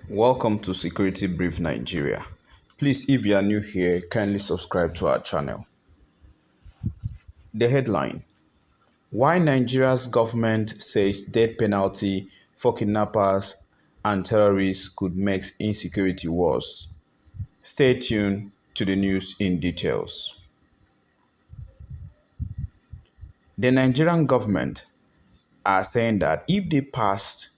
Welcome to Security Brief Nigeria. Please, if you are new here, kindly subscribe to our channel. The headline: Why Nigeria's government says death penalty for kidnappers and terrorists could make insecurity worse. Stay tuned to the news in details. The Nigerian government are saying that if they passed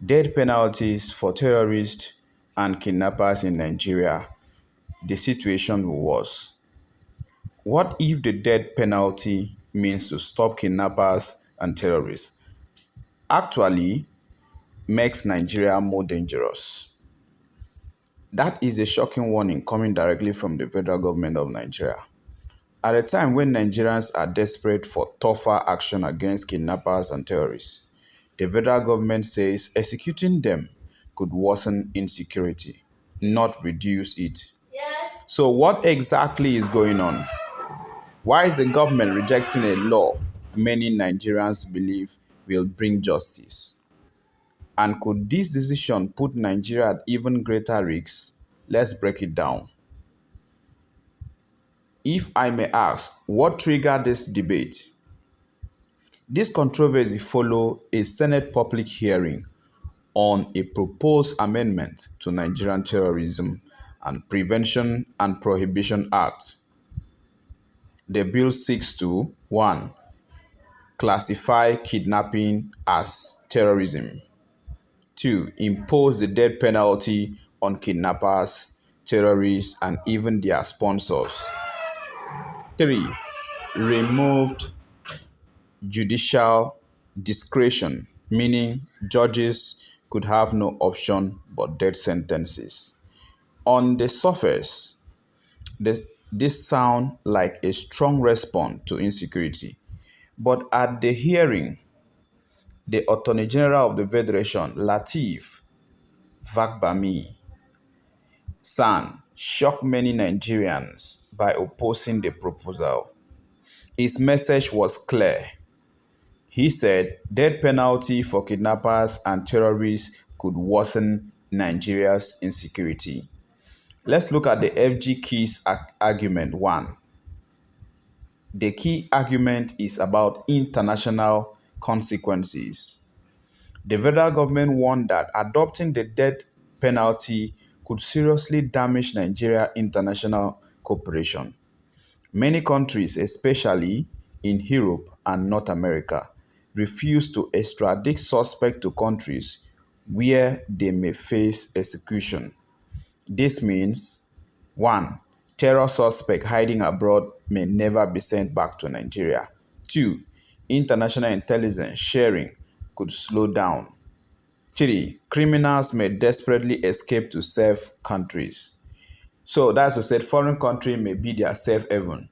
death penalties for terrorists and kidnappers in Nigeria, the situation will worse. What if the death penalty means to stop kidnappers and terrorists? Actually, makes Nigeria more dangerous. That is a shocking warning coming directly from the federal government of Nigeria. At a time when Nigerians are desperate for tougher action against kidnappers and terrorists, the federal government says executing them could worsen insecurity, not reduce it. So what exactly is going on? Why is the government rejecting a law many Nigerians believe will bring justice? And could this decision put Nigeria at even greater risks? Let's break it down. If I may ask, what triggered this debate? This controversy followed a Senate public hearing on a proposed amendment to Nigerian Terrorism and Prevention and Prohibition Act. The bill seeks to 1. Classify kidnapping as terrorism. 2. Impose the death penalty on kidnappers, terrorists, and even their sponsors. 3. Removed judicial discretion, meaning judges could have no option but death sentences. On the surface, this sounds like a strong response to insecurity. But at the hearing, the Attorney General of the Federation, Lateef Fagbemi San, shocked many Nigerians by opposing the proposal. His message was clear. He said death penalty for kidnappers and terrorists could worsen Nigeria's insecurity. Let's look at the FG Key's argument 1. The key argument is about international consequences. The federal government warned that adopting the death penalty could seriously damage Nigeria's international cooperation. Many countries, especially in Europe and North America, refuse to extradite suspects to countries where they may face execution. This means 1. Terror suspects hiding abroad may never be sent back to Nigeria. 2. International intelligence sharing could slow down. 3. Criminals may desperately escape to safe countries. So that's to say, foreign country may be their safe haven.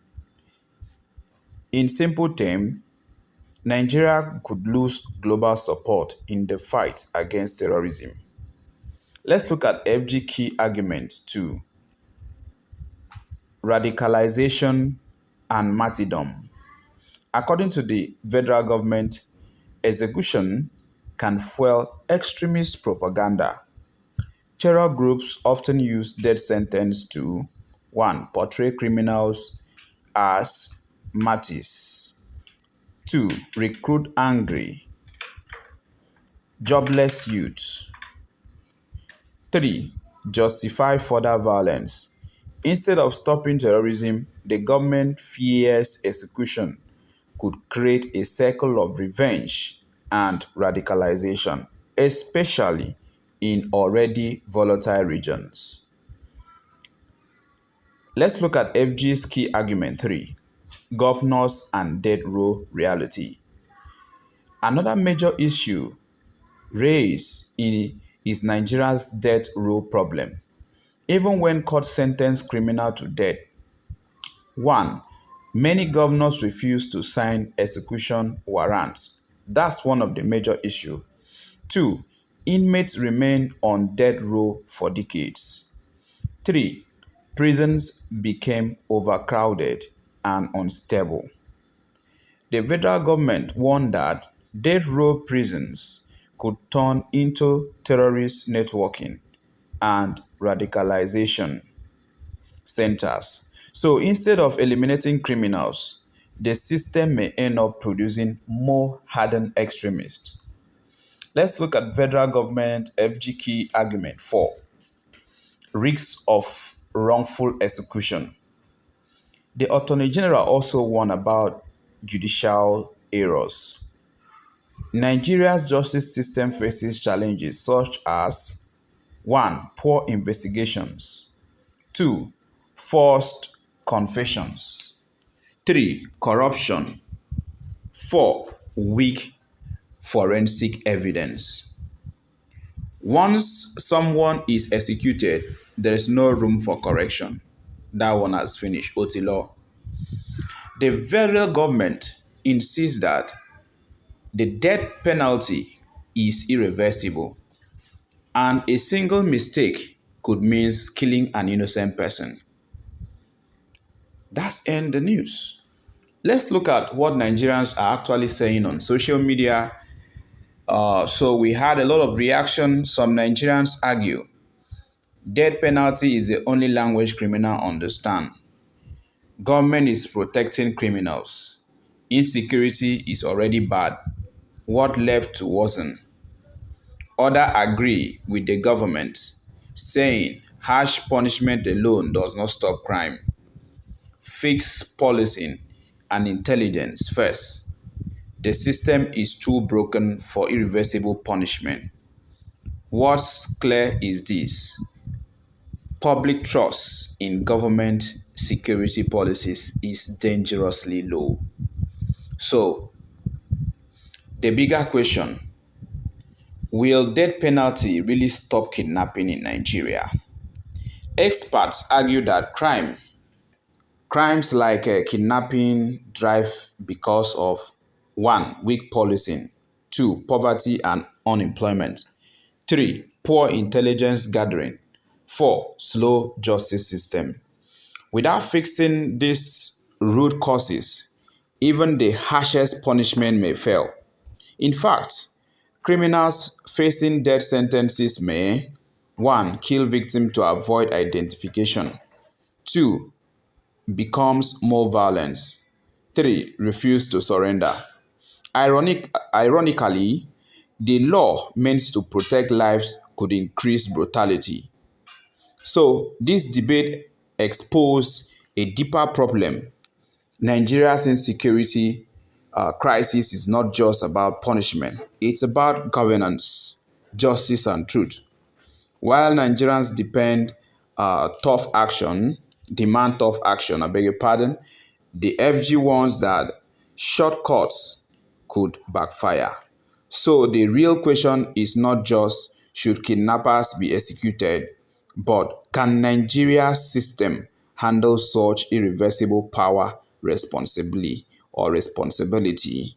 In simple terms, Nigeria could lose global support in the fight against terrorism. Let's look at FG Key arguments 2. Radicalization and martyrdom. According to the federal government, execution can fuel extremist propaganda. Terror groups often use death sentence to 1. Portray criminals as martyrs. 2. Recruit angry, jobless youths. 3. Justify further violence. Instead of stopping terrorism, the government fears execution could create a cycle of revenge and radicalization, especially in already volatile regions. Let's look at FG's key argument 3. Governors and death row reality. Another major issue raised is Nigeria's death row problem. Even when court sentence criminal to death, 1. Many governors refuse to sign execution warrants. That's one of the major issues. 2. Inmates remain on death row for decades. 3. Prisons became overcrowded and unstable. The federal government warned that death row prisons could turn into terrorist networking and radicalization centers. So instead of eliminating criminals, the system may end up producing more hardened extremists. Let's look at federal government FG key argument 4. Risks of wrongful execution. The Attorney General also warned about judicial errors. Nigeria's justice system faces challenges such as 1. Poor investigations, 2. Forced confessions, 3. Corruption, 4. Weak forensic evidence. Once someone is executed, there is no room for correction. That one has finished. Otilo. The federal government insists that the death penalty is irreversible, and a single mistake could mean killing an innocent person. That's end the news. Let's look at what Nigerians are actually saying on social media. So we had a lot of reaction. Some Nigerians argue death penalty is the only language criminals understand. Government is protecting criminals. Insecurity is already bad. What left to worsen? Others agree with the government, saying harsh punishment alone does not stop crime. Fix policing and intelligence first. The system is too broken for irreversible punishment. What's clear is this: public trust in government security policies is dangerously low. So, the bigger question: will death penalty really stop kidnapping in Nigeria? Experts argue that crimes like kidnapping drive because of 1. Weak policing, 2. Poverty and unemployment, 3. Poor intelligence gathering, 4. Slow justice system. Without fixing these root causes, even the harshest punishment may fail. In fact, criminals facing death sentences may 1. Kill victims to avoid identification, 2. Becomes more violence, 3. Refuse to surrender. Ironically, the law meant to protect lives could increase brutality. So this debate exposed a deeper problem. Nigeria's insecurity crisis is not just about punishment. It's about governance, justice, and truth. While Nigerians demand tough action, I beg your pardon, the FG warns that shortcuts could backfire. So the real question is not just should kidnappers be executed, but can Nigeria's system handle such irreversible power responsibly or responsibility?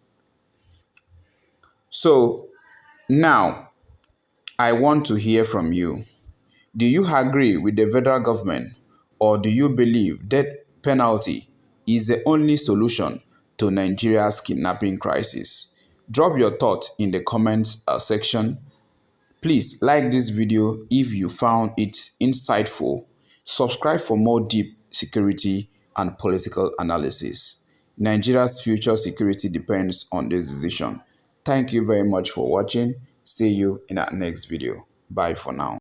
So now I want to hear from you. Do you agree with the federal government, or do you believe death penalty is the only solution to Nigeria's kidnapping crisis? Drop your thoughts in the comments section. Please like this video if you found it insightful. Subscribe for more deep security and political analysis. Nigeria's future security depends on this decision. Thank you very much for watching. See you in our next video. Bye for now.